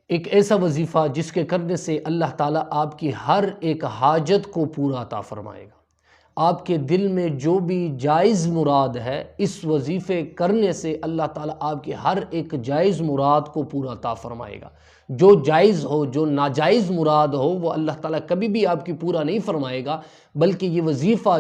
ایک ایسا وظیفہ جس کے کرنے سے اللہ تعالیٰ آپ کی ہر ایک حاجت کو پورا عطا فرمائے گا۔ آپ کے دل میں جو بھی جائز مراد ہے، اس وظیفے کرنے سے اللہ تعالیٰ آپ کی ہر ایک جائز مراد کو پورا عطا فرمائے گا۔ جو جائز ہو، جو ناجائز مراد ہو، وہ اللہ تعالیٰ کبھی بھی آپ کی پورا نہیں فرمائے گا، بلکہ یہ وظیفہ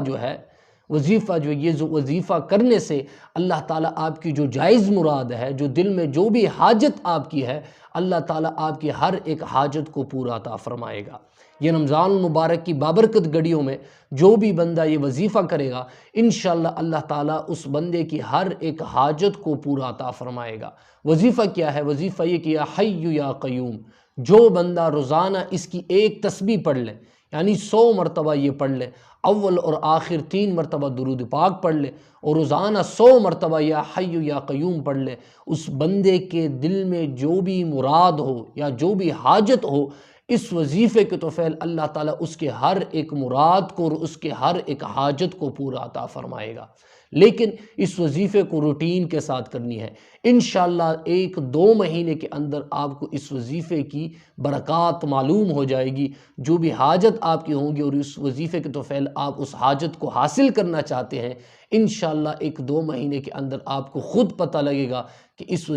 یہ وظیفہ کرنے سے اللہ تعالیٰ آپ کی جو جائز مراد ہے، جو دل میں جو بھی حاجت آپ کی ہے، اللہ تعالیٰ آپ کی ہر ایک حاجت کو پورا عطا فرمائے گا۔ یہ رمضان المبارک کی بابرکت گھڑیوں میں جو بھی بندہ یہ وظیفہ کرے گا، انشاءاللہ اللہ تعالیٰ اس بندے کی ہر ایک حاجت کو پورا عطا فرمائے گا۔ وظیفہ کیا ہے؟ وظیفہ یہ کہ یا حی یا قیوم، جو بندہ روزانہ اس کی ایک تسبیح پڑھ لے، یعنی 100 مرتبہ یہ پڑھ لے، اول اور آخر 3 مرتبہ درود پاک پڑھ لے، اور روزانہ 100 مرتبہ یا حی یا قیوم پڑھ لے، اس بندے کے دل میں جو بھی مراد ہو یا جو بھی حاجت ہو، اس وظیفے کے توفیل اللہ تعالیٰ اس کے ہر ایک مراد کو اور اس کے ہر ایک حاجت کو پورا عطا فرمائے گا۔ لیکن اس وظیفے کو روٹین کے ساتھ کرنی ہے۔ انشاءاللہ 1-2 مہینے کے اندر آپ کو اس وظیفے کی برکات معلوم ہو جائے گی۔ جو بھی حاجت آپ کی ہوں گی اور اس وظیفے کے توفیل آپ اس حاجت کو حاصل کرنا چاہتے ہیں، انشاءاللہ 1-2 مہینے کے اندر آپ کو خود پتہ لگے گا کہ اس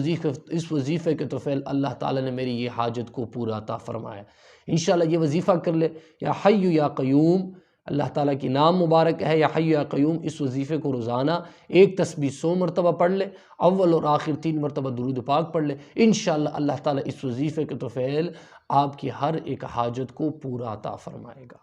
وظیفے کے توفیل اللہ تعالیٰ نے میری یہ حاجت کو پورا عطا فرمایا۔ انشاءاللہ یہ وظیفہ کر لے، یا حی یا قیوم، اللہ تعالیٰ کی نام مبارک ہے یا حی یا قیوم۔ اس وظیفے کو روزانہ ایک تسبیح 100 مرتبہ پڑھ لے، اول اور آخر 3 مرتبہ درود پاک پڑھ لے، انشاءاللہ اللہ تعالیٰ اس وظیفے کے توفیل آپ کی ہر ایک حاجت کو پورا عطا فرمائے گا۔